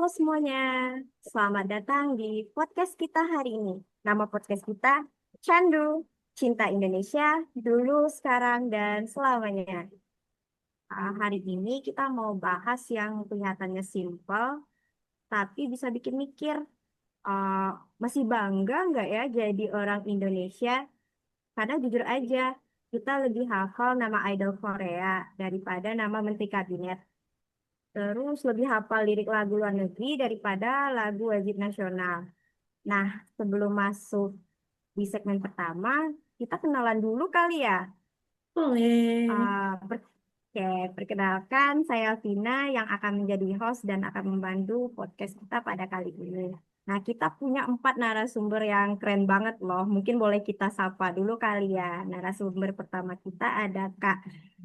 Halo semuanya, selamat datang di podcast kita hari ini. Nama podcast kita Candu, Cinta Indonesia, Dulu, Sekarang, dan Selamanya. Hari ini kita mau bahas yang kelihatannya simpel, tapi bisa bikin mikir, uh, masih bangga nggak ya jadi orang Indonesia? Karena jujur aja, kita lebih hafal nama idol Korea daripada nama Menteri Kabinet. Terus lebih hafal lirik lagu luar negeri daripada lagu wajib nasional. Nah, sebelum masuk di segmen pertama, kita kenalan dulu kali ya. Boleh. Oke, perkenalkan saya Vina yang akan menjadi host dan akan membantu podcast kita pada kali ini. Nah, kita punya 4 narasumber yang keren banget loh. Mungkin boleh kita sapa dulu kali ya. Narasumber pertama kita ada Kak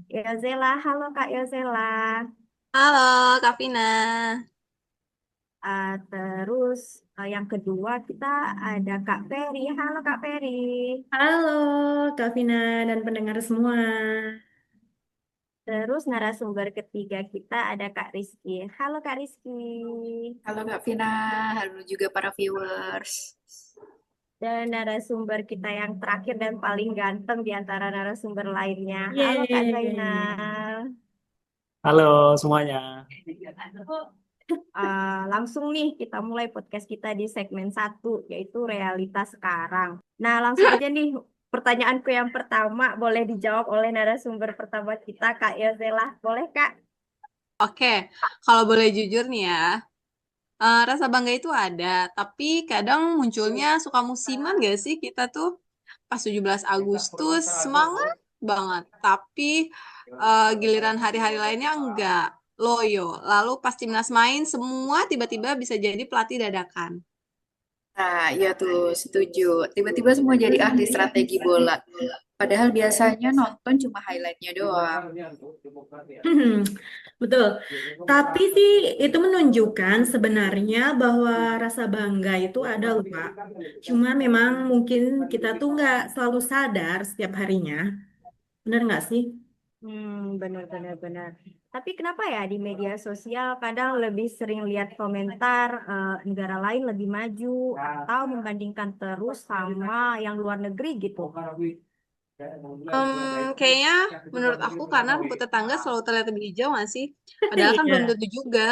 Yozela. Halo Kak Yozela. Halo, Kak Vina. Terus yang kedua kita ada Kak Peri. Halo Kak Peri. Halo, Kak Vina dan pendengar semua. Terus narasumber ketiga kita ada Kak Rizky. Halo Kak Rizky. Halo Kak Vina, halo juga para viewers. Dan narasumber kita yang terakhir dan paling ganteng di antara narasumber lainnya. Halo Kak Yeay. Zainal. Halo semuanya. Langsung nih kita mulai podcast kita di segmen 1 yaitu realitas sekarang. Nah langsung aja nih pertanyaanku yang pertama boleh dijawab oleh narasumber pertama kita Kak Yosela. Boleh Kak? Oke, kalau boleh jujur nih ya, rasa bangga itu ada, tapi kadang munculnya suka musiman gak sih kita tuh pas 17 Agustus semangat banget, tapi giliran hari-hari lainnya enggak, loyo. Lalu pas timnas main semua tiba-tiba bisa jadi pelatih dadakan. Nah, iya tuh, setuju. Tiba-tiba semua jadi ahli strategi bola. Padahal biasanya nonton cuma highlightnya doang. Betul. Tapi sih itu menunjukkan sebenarnya bahwa rasa bangga itu ada loh, Pak. Cuma memang mungkin kita tuh nggak selalu sadar setiap harinya. Benar nggak sih? Benar-benar benar. Tapi kenapa ya di media sosial kadang lebih sering lihat komentar negara lain lebih maju atau membandingkan terus sama yang luar negeri gitu? Kayaknya menurut aku karena rumput tetangga selalu terlihat lebih hijau nggak sih? Padahal kan belum Iya. tentu juga.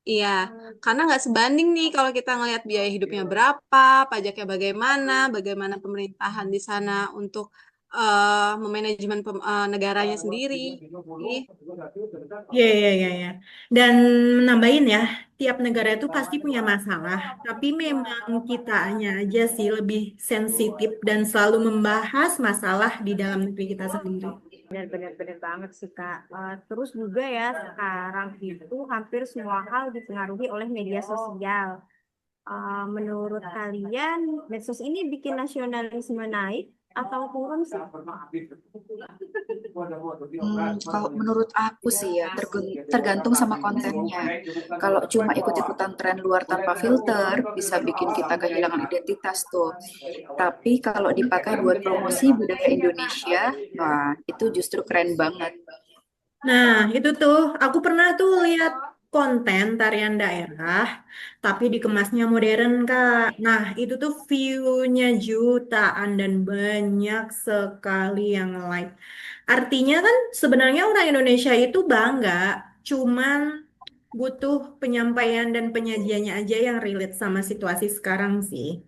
Iya, karena nggak sebanding nih kalau kita ngelihat biaya hidupnya berapa, pajaknya bagaimana, bagaimana pemerintahan di sana untuk memanajemen negaranya sendiri. Ih, Iya, iya, iya, iya. Dan menambahin ya, tiap negara itu pasti punya masalah, tapi memang kitanya aja sih lebih sensitif dan selalu membahas masalah di dalam negeri kita sendiri. Benar-benar banget sih Kak. Terus juga ya sekarang itu hampir semua hal dipengaruhi oleh media sosial. Menurut kalian medsos ini bikin nasionalisme naik atau turun sih? Kalau menurut aku sih ya, tergantung sama kontennya. Kalau cuma ikut-ikutan tren luar tanpa filter, bisa bikin kita kehilangan identitas tuh. Tapi kalau dipakai buat promosi budaya Indonesia, wah itu justru keren banget. Nah, itu tuh, aku pernah tuh lihat konten tarian daerah, tapi dikemasnya modern, Kak. Nah, itu tuh view-nya jutaan dan banyak sekali yang like. Artinya kan sebenarnya orang Indonesia itu bangga, cuman butuh penyampaian dan penyajiannya aja yang relate sama situasi sekarang sih.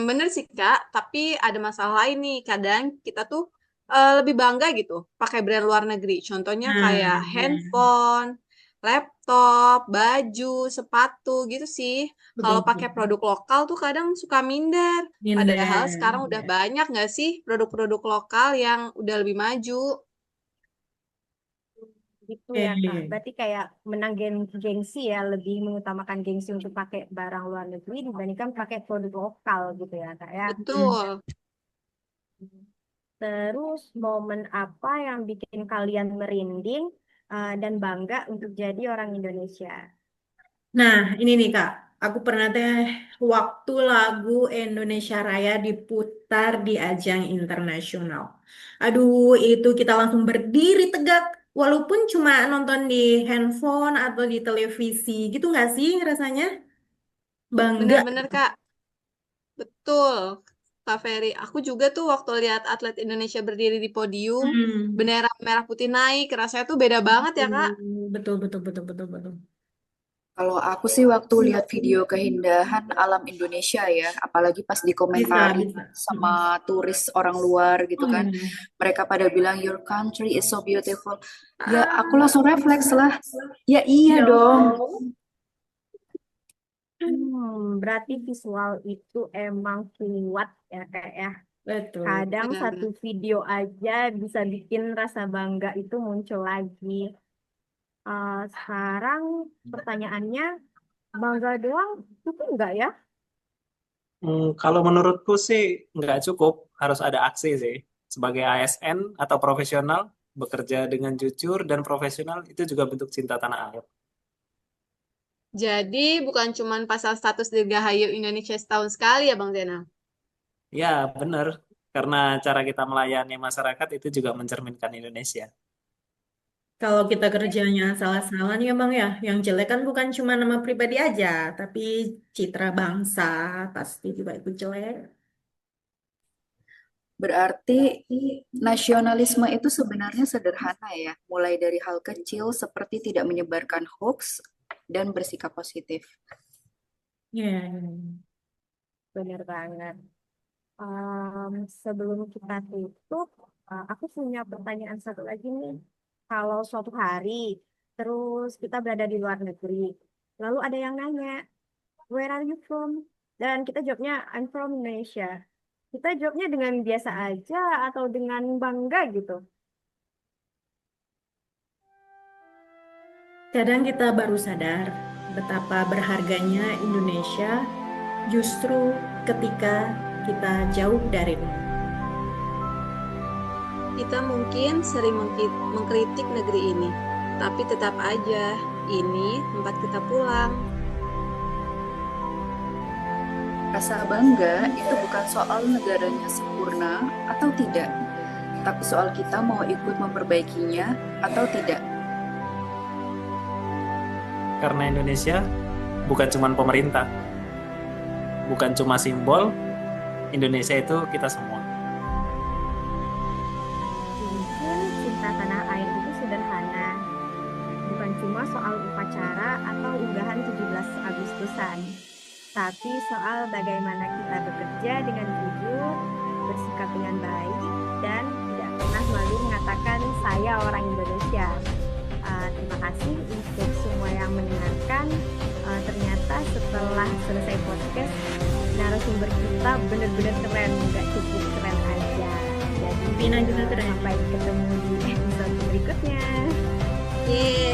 bener sih Kak, tapi ada masalah lain nih. Kadang kita tuh lebih bangga gitu pakai brand luar negeri. Contohnya Nah, kayak ya, handphone, laptop, baju, sepatu gitu sih. Kalau betul, pakai betul. produk lokal tuh kadang suka minder. Padahal sekarang udah Minder. banyak nggak sih produk-produk lokal yang udah lebih maju? Gitu Iya, ya iya, Kak. iya. Berarti kayak menang gengsi ya, lebih mengutamakan gengsi untuk pakai barang luar negeri dibandingkan pakai produk lokal gitu ya Kak ya. Hmm. Betul. Terus momen apa yang bikin kalian merinding dan bangga untuk jadi orang Indonesia? Nah, ini nih Kak, aku pernah teh waktu lagu Indonesia Raya diputar di ajang internasional. Aduh, itu kita langsung berdiri tegak. Walaupun cuma nonton di handphone atau di televisi gitu nggak sih rasanya? Bangga. Bener-bener Kak, betul. Kak Ferry, aku juga tuh waktu lihat atlet Indonesia berdiri di podium, Hmm. bendera merah putih naik, rasanya tuh beda banget ya Kak. Betul, betul, betul, betul, betul. Kalau aku sih waktu lihat video keindahan alam Indonesia ya, apalagi pas Bisa, dikomentari bisa. sama turis orang luar gitu kan, Hmm. mereka pada bilang your country is so beautiful. Ya aku langsung refleks lah, ya iya dong. Berarti visual itu emang kuat ya kayak ya. Betul. Kadang Benar-benar. satu video aja bisa bikin rasa bangga itu muncul lagi. Sekarang pertanyaannya, bangga doang cukup nggak ya? Kalau menurutku sih nggak cukup, harus ada aksi sih. Sebagai ASN atau profesional, bekerja dengan jujur dan profesional itu juga bentuk cinta tanah air. Jadi bukan cuma pasang status Dirgahayu Indonesia setahun sekali ya Bang Zainal? Ya, benar. Karena cara kita melayani masyarakat itu juga mencerminkan Indonesia. Kalau kita kerjanya salah-salah nih emang ya, yang jelek kan bukan cuma nama pribadi aja, tapi citra bangsa pasti juga ikut jelek. Berarti nasionalisme itu sebenarnya sederhana ya, mulai dari hal kecil seperti tidak menyebarkan hoax dan bersikap positif. Ya, Benar banget. Sebelum kita tutup, aku punya pertanyaan satu lagi nih. Kalau suatu hari, terus kita berada di luar negeri, lalu ada yang nanya, where are you from? Dan kita jawabnya, I'm from Indonesia. Kita jawabnya dengan biasa aja atau dengan bangga gitu. kadang kita baru sadar betapa berharganya Indonesia justru ketika kita jauh darinya. Kita mungkin sering mengkritik negeri ini, tapi tetap aja ini tempat kita pulang. Rasa bangga itu bukan soal negaranya sempurna atau tidak, tapi soal kita mau ikut memperbaikinya atau tidak. Karena Indonesia bukan cuma pemerintah, bukan cuma simbol, Indonesia itu kita semua. Mungkin cinta tanah air itu sederhana, bukan cuma soal upacara atau unggahan 17 Agustusan, tapi soal bagaimana kita bekerja dengan jujur, bersikap dengan baik, dan tidak pernah malu mengatakan saya orang Indonesia. Terima kasih untuk semua yang mendengarkan. Ternyata setelah selesai podcast, narasumber kita benar-benar keren, nggak cukup keren aja. Jadi Vina juga keren. sampai ketemu di episode berikutnya. Yeay.